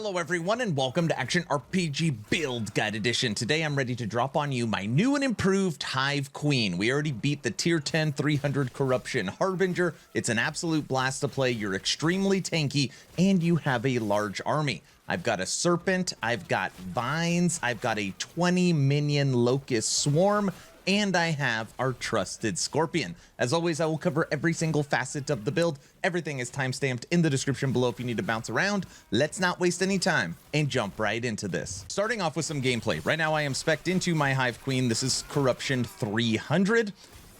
Hello everyone and welcome to Action RPG Build Guide Edition. Today I'm ready to drop on you my new and improved Hive Queen. We already beat the tier 10 300 Corruption Harbinger. It's an absolute blast to play. You're extremely tanky and you have a large army. I've got a Serpent, I've got Vines, I've got a 20 minion Locust Swarm, and I have our trusted Scorpion. As always, I will cover every single facet of the build. Everything is timestamped in the description below if you need to bounce around. Let's not waste any time and jump right into this. Starting off with some gameplay. Right now I am spec'd into my Hive Queen. This is Corruption 300.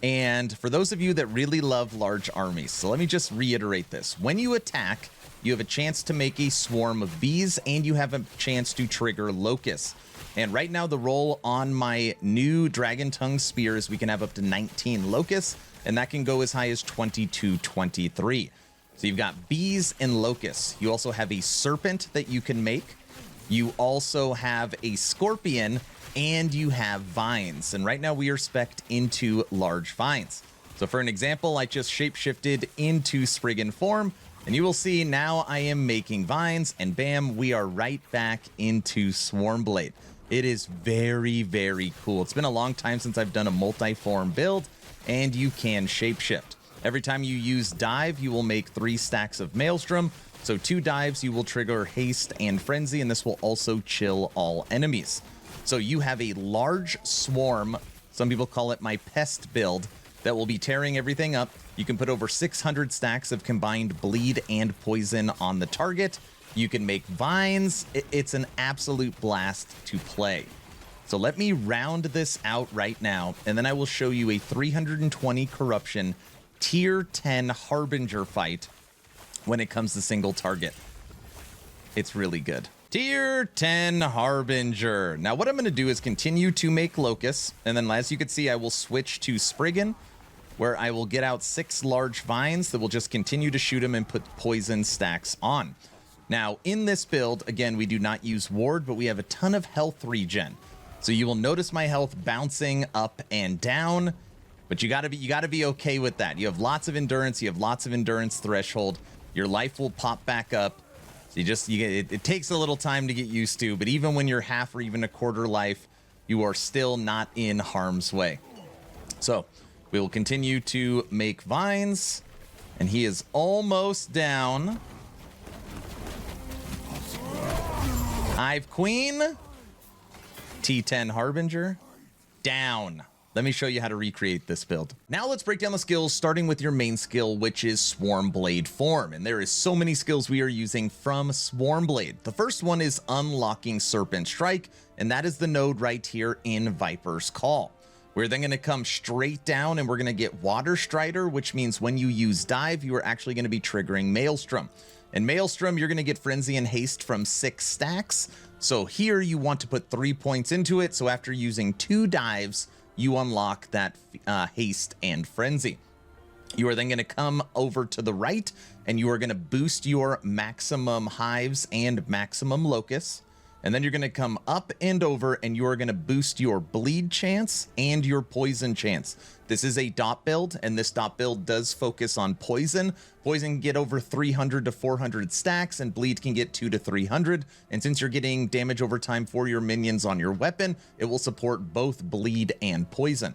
And for those of you that really love large armies, so let me just reiterate this. When you attack, you have a chance to make a swarm of bees and you have a chance to trigger locusts. And right now the roll on my new Dragon Tongue Spear is we can have up to 19 locusts, and that can go as high as 22, 23. So you've got bees and locusts. You also have a serpent that you can make. You also have a scorpion, and you have vines. And right now we are spec'd into large vines. So for an example, I just shapeshifted into Spriggan Form, and you will see now I am making vines, and bam, we are right back into Swarmblade. It is very, very cool. It's been a long time since I've done a multi-form build, and you can shapeshift. Every time you use dive, you will make 3 stacks of Maelstrom. So 2 dives, you will trigger haste and frenzy, and this will also chill all enemies. So you have a large swarm, some people call it my pest build, that will be tearing everything up. You can put over 600 stacks of combined bleed and poison on the target. You can make vines. It's an absolute blast to play. So let me round this out right now, and then I will show you a 320 corruption tier 10 Harbinger fight when it comes to single target. It's really good. Tier 10 Harbinger. Now what I'm going to do is continue to make locusts, and then as you can see, I will switch to Spriggan, where I will get out 6 large vines that will just continue to shoot them and put poison stacks on. Now, in this build, again, we do not use ward, but we have a ton of health regen. So you will notice my health bouncing up and down, but you gotta be okay with that. You have lots of endurance, you have lots of endurance threshold. Your life will pop back up. So it takes a little time to get used to, but even when you're half or even a quarter life, you are still not in harm's way. So we will continue to make vines, and he is almost down. Hive Queen, T10 Harbinger, down. Let me show you how to recreate this build. Now let's break down the skills, starting with your main skill, which is Swarmblade Form. And there is so many skills we are using from Swarmblade. The first one is unlocking Serpent Strike, and that is the node right here in Viper's Call. We're then going to come straight down and we're going to get Water Strider, which means when you use dive, you are actually going to be triggering Maelstrom. And Maelstrom, you're going to get Frenzy and Haste from 6 stacks. So here you want to put 3 points into it. So after using 2 dives, you unlock that Haste and Frenzy. You are then going to come over to the right and you are going to boost your maximum hives and maximum locusts. And then you're going to come up and over and you are going to boost your bleed chance and your poison chance. This is a dot build, and this dot build does focus on poison. Poison can get over 300 to 400 stacks, and bleed can get 200 to 300. And since you're getting damage over time for your minions on your weapon, it will support both bleed and poison.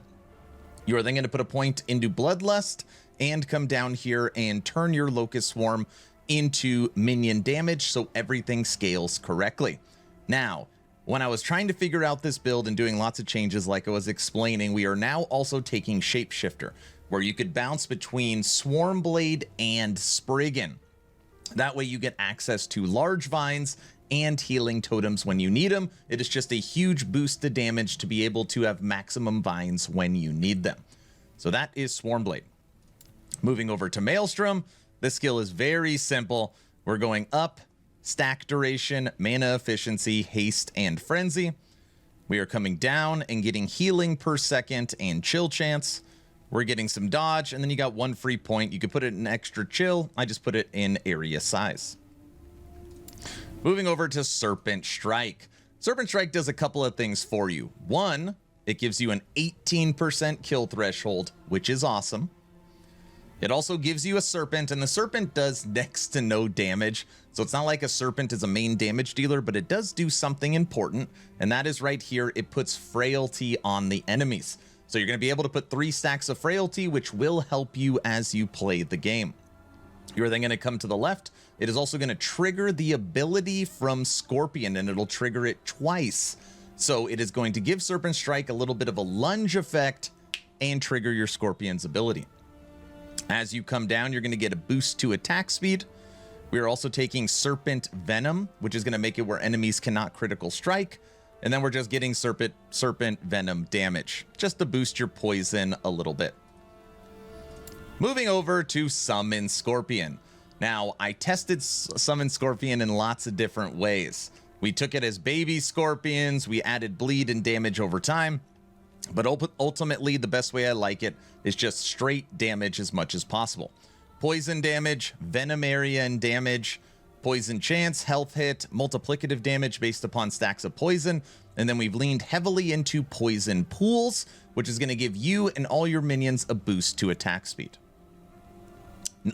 You are then going to put a point into Bloodlust and come down here and turn your Locust Swarm into minion damage so everything scales correctly. Now, when I was trying to figure out this build and doing lots of changes like I was explaining, we are now also taking Shapeshifter, where you could bounce between Swarmblade and Spriggan. That way you get access to large vines and healing totems when you need them. It is just a huge boost to damage to be able to have maximum vines when you need them. So that is Swarmblade. Moving over to Maelstrom, this skill is very simple. We're going up, stack duration, mana efficiency, haste, and frenzy. We are coming down and getting healing per second and chill chance. We're getting some dodge, and then you got 1 free point. You could put it in extra chill. I just put it in area size. Moving over to Serpent Strike. Serpent Strike does a couple of things for you. One, it gives you an 18% kill threshold, which is awesome. It also gives you a Serpent, and the Serpent does next to no damage. So it's not like a Serpent is a main damage dealer, but it does do something important. And that is right here. It puts Frailty on the enemies. So you're going to be able to put 3 stacks of Frailty, which will help you as you play the game. You're then going to come to the left. It is also going to trigger the ability from Scorpion, and it'll trigger it twice. So it is going to give Serpent Strike a little bit of a lunge effect and trigger your Scorpion's ability. As you come down, you're going to get a boost to attack speed. We are also taking Serpent Venom, which is going to make it where enemies cannot critical strike. And then we're just getting Serpent Venom damage, just to boost your poison a little bit. Moving over to Summon Scorpion. Now, I tested Summon Scorpion in lots of different ways. We took it as baby scorpions, we added bleed and damage over time. But ultimately, the best way I like it is just straight damage as much as possible. Poison damage, venom area and damage, poison chance, health hit, multiplicative damage based upon stacks of poison. And then we've leaned heavily into poison pools, which is going to give you and all your minions a boost to attack speed.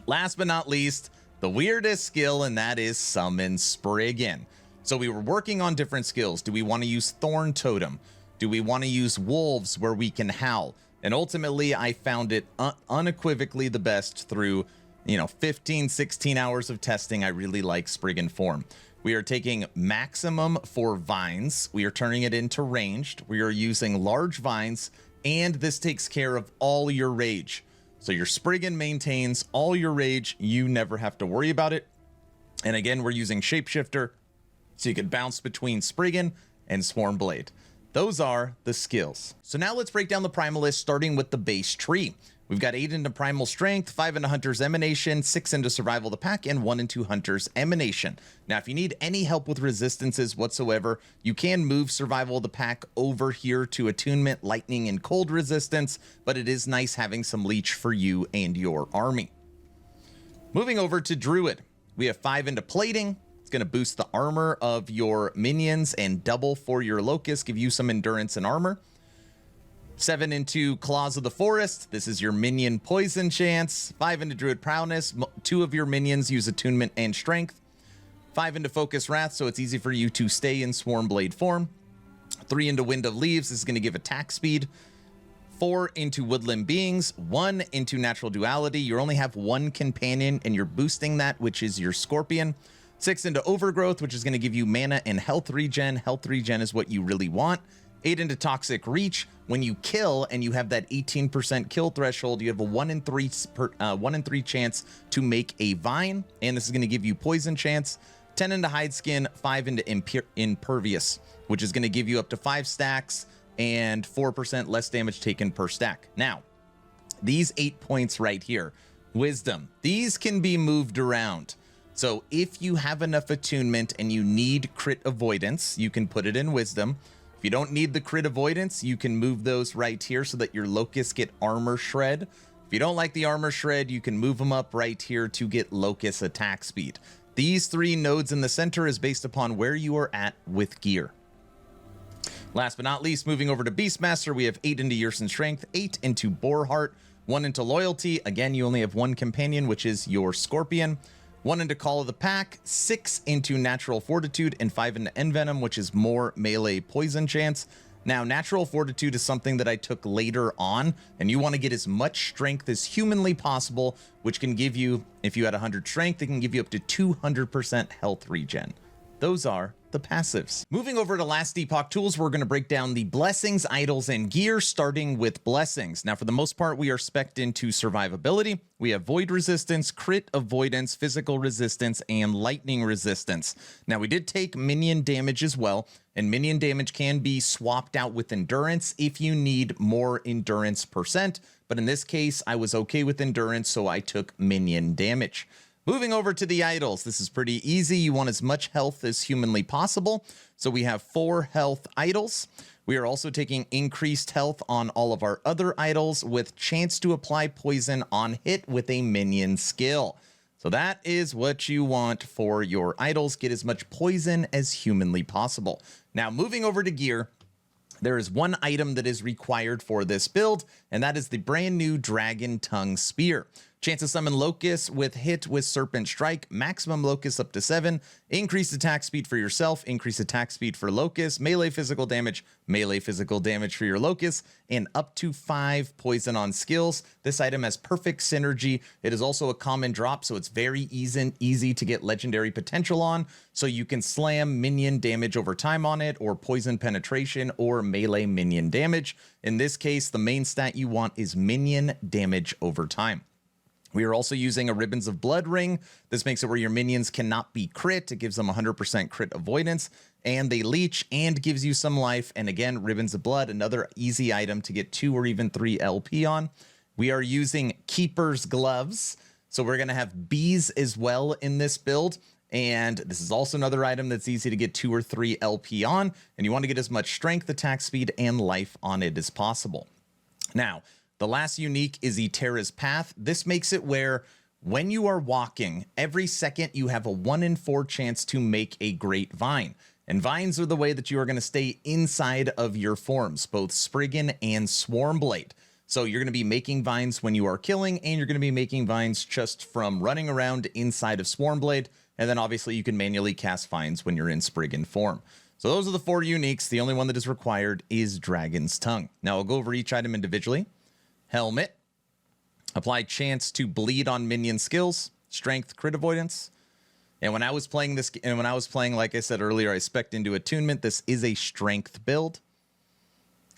Last but not least, the weirdest skill, and that is Summon Spriggan. So we were working on different skills. Do we want to use Thorn Totem? Do we want to use Wolves where we can howl? And ultimately, I found it unequivocally the best through, 15, 16 hours of testing. I really like Spriggan Form. We are taking maximum for vines. We are turning it into ranged. We are using large vines, and this takes care of all your rage. So your Spriggan maintains all your rage. You never have to worry about it. And again, we're using Shapeshifter, so you can bounce between Spriggan and Swarmblade. Those are the skills. So now let's break down the Primalist, starting with the base tree. We've got 8 into Primal Strength, 5 into Hunter's Emanation, 6 into Survival of the Pack, and 1 into Hunter's Emanation. Now, if you need any help with resistances whatsoever, you can move Survival of the Pack over here to Attunement, Lightning, and Cold resistance, but it is nice having some leech for you and your army. Moving over to Druid, we have 5 into Plating. It's going to boost the armor of your minions and double for your Locust, give you some endurance and armor. 7 into Claws of the Forest. This is your minion poison chance. 5 into Druid Prowess. 2 of your minions use Attunement and Strength. 5 into Focus Wrath, so it's easy for you to stay in Swarmblade form. 3 into Wind of Leaves. This is going to give attack speed. 4 into Woodland Beings. 1 into Natural Duality. You only have 1 companion, and you're boosting that, which is your Scorpion. 6 into Overgrowth, which is going to give you mana and health regen. Health regen is what you really want. 8 into Toxic Reach. When you kill and you have that 18% kill threshold, you have a 1 in 3 chance to make a vine, and this is going to give you poison chance. 10 into Hide Skin, 5 into Impervious, which is going to give you up to 5 stacks and 4% less damage taken per stack. Now, these 8 points right here, Wisdom, these can be moved around. So if you have enough attunement and you need crit avoidance, you can put it in Wisdom. If you don't need the crit avoidance, you can move those right here so that your Locusts get armor shred. If you don't like the armor shred, you can move them up right here to get Locust attack speed. These 3 nodes in the center is based upon where you are at with gear. Last but not least, moving over to Beastmaster, we have 8 into Yersin Strength, 8 into Boarheart, 1 into Loyalty. Again, you only have 1 companion, which is your Scorpion. 1 into Call of the Pack, 6 into Natural Fortitude, and 5 into Envenom, which is more melee poison chance. Now, Natural Fortitude is something that I took later on, and you want to get as much strength as humanly possible, which can give you, if you had 100 strength, it can give you up to 200% health regen. Those are the passives. Moving over to last Epoch tools, we're going to break down the blessings, idols, and gear, starting with blessings. Now, for the most part, we are spec'd into survivability. We have void resistance, crit avoidance, physical resistance, and lightning resistance. Now, we did take minion damage as well, and minion damage can be swapped out with endurance if you need more endurance percent. But in this case, I was okay with endurance, so I took minion damage. Moving over to the idols, this is pretty easy. You want as much health as humanly possible. So we have 4 health idols. We are also taking increased health on all of our other idols with chance to apply poison on hit with a minion skill. So that is what you want for your idols. Get as much poison as humanly possible. Now, moving over to gear, there is 1 item that is required for this build, and that is the brand new Dragon Tongue Spear. Chance to summon Locust with hit with Serpent Strike, maximum Locust up to 7, increased attack speed for yourself, increased attack speed for Locust, melee physical damage for your Locust, and up to 5 poison on skills. This item has perfect synergy. It is also a common drop, so it's very easy to get legendary potential on, so you can slam minion damage over time on it, or poison penetration, or melee minion damage. In this case, the main stat you want is minion damage over time. We are also using a Ribbons of Blood ring. This makes it where your minions cannot be crit. It gives them 100% crit avoidance, and they leech and gives you some life. And again, Ribbons of Blood, another easy item to get 2 or even 3 LP on. We are using Keeper's Gloves, so we're going to have bees as well in this build. And this is also another item that's easy to get 2 or 3 LP on, and you want to get as much strength, attack speed, and life on it as possible. Now, the last unique is Eterra's Path. This makes it where when you are walking, every second you have a 1 in 4 chance to make a Great Vine. And vines are the way that you are going to stay inside of your forms, both Spriggan and Swarmblade. So you're going to be making vines when you are killing, and you're going to be making vines just from running around inside of Swarmblade. And then obviously you can manually cast vines when you're in Spriggan Form. So those are the 4 uniques. The only one that is required is Dragon's Tongue. Now I'll go over each item individually. Helmet, apply chance to bleed on minion skills, strength, crit avoidance. And when I was playing this, like I said earlier, I spec'd into attunement. This is a strength build.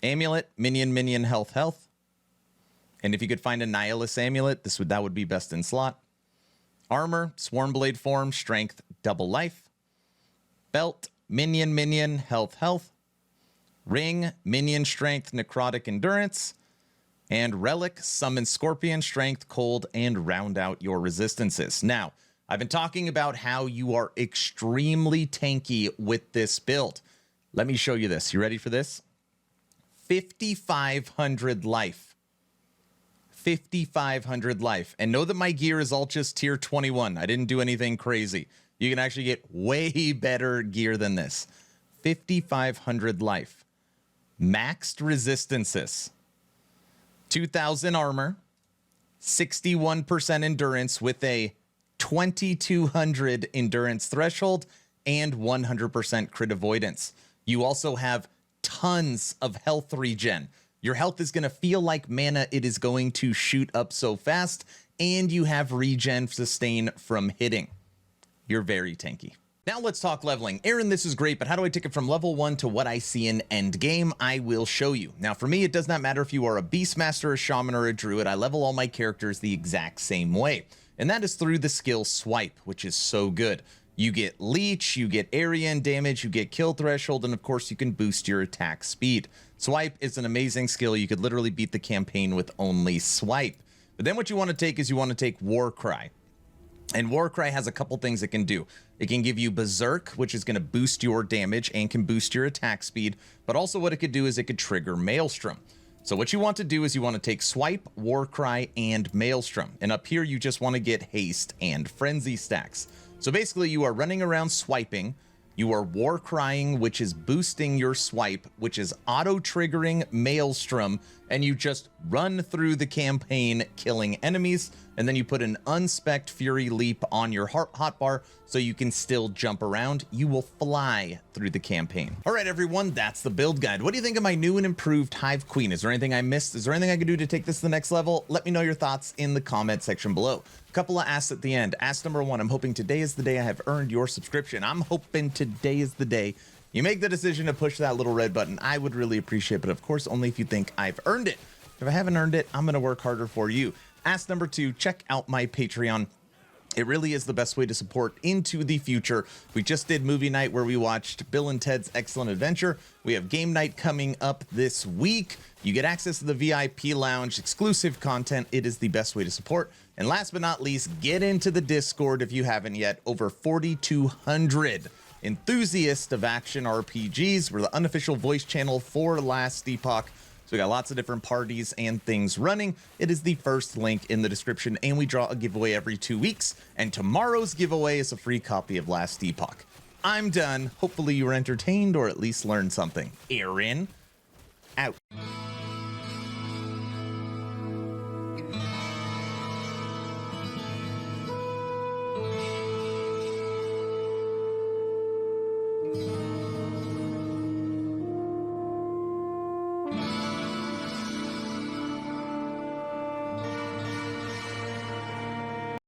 Amulet, minion, health. And if you could find a Nihilus amulet, that would be best in slot. Armor, Swarmblade form, strength, double life. Belt, minion, health. Ring, minion strength, necrotic endurance. And relic, summon Scorpion, strength, cold, and round out your resistances. Now, I've been talking about how you are extremely tanky with this build. Let me show you this. You ready for this? 5,500 life. 5,500 life. And know that my gear is all just tier 21. I didn't do anything crazy. You can actually get way better gear than this. 5,500 life. Maxed resistances. 2,000 armor, 61% endurance with a 2,200 endurance threshold, and 100% crit avoidance. You also have tons of health regen. Your health is going to feel like mana. It is going to shoot up so fast, and you have regen sustain from hitting. You're very tanky. Now let's talk leveling. Aaron, this is great, but how do I take it from level 1 to what I see in Endgame? I will show you. Now for me, it does not matter if you are a Beastmaster, a Shaman, or a Druid. I level all my characters the exact same way. And that is through the skill Swipe, which is so good. You get Leech, you get area and damage, you get kill threshold, and of course you can boost your attack speed. Swipe is an amazing skill. You could literally beat the campaign with only Swipe. But then what you want to take is you want to take Warcry. And Warcry has a couple things it can do. It can give you Berserk, which is going to boost your damage and can boost your attack speed. But also what it could do is it could trigger Maelstrom. So what you want to do is you want to take Swipe, Warcry, and Maelstrom. And up here you just want to get Haste and Frenzy stacks. So basically you are running around swiping. You are Warcrying, which is boosting your Swipe, which is auto-triggering Maelstrom, and you just run through the campaign killing enemies, and then you put an unspec'd Fury Leap on your hotbar so you can still jump around. You will fly through the campaign. All right, everyone, that's the build guide. What do you think of my new and improved Hive Queen? Is there anything I missed? Is there anything I could do to take this to the next level? Let me know your thoughts in the comment section below. A couple of asks at the end. Ask number 1, I'm hoping today is the day I have earned your subscription. I'm hoping today is the day you make the decision to push that little red button. I would really appreciate it, but of course, only if you think I've earned it. If I haven't earned it, I'm going to work harder for you. Ask number 2, check out my Patreon. It really is the best way to support into the future. We just did movie night where we watched Bill and Ted's Excellent Adventure. We have game night coming up this week. You get access to the VIP lounge, exclusive content. It is the best way to support. And last but not least, get into the Discord if you haven't yet. Over 4,200 enthusiasts of action RPGs. We're the unofficial voice channel for Last Epoch. So we got lots of different parties and things running. It is the first link in the description, and we draw a giveaway every 2 weeks. And tomorrow's giveaway is a free copy of Last Epoch. I'm done. Hopefully you were entertained or at least learned something. Aaron.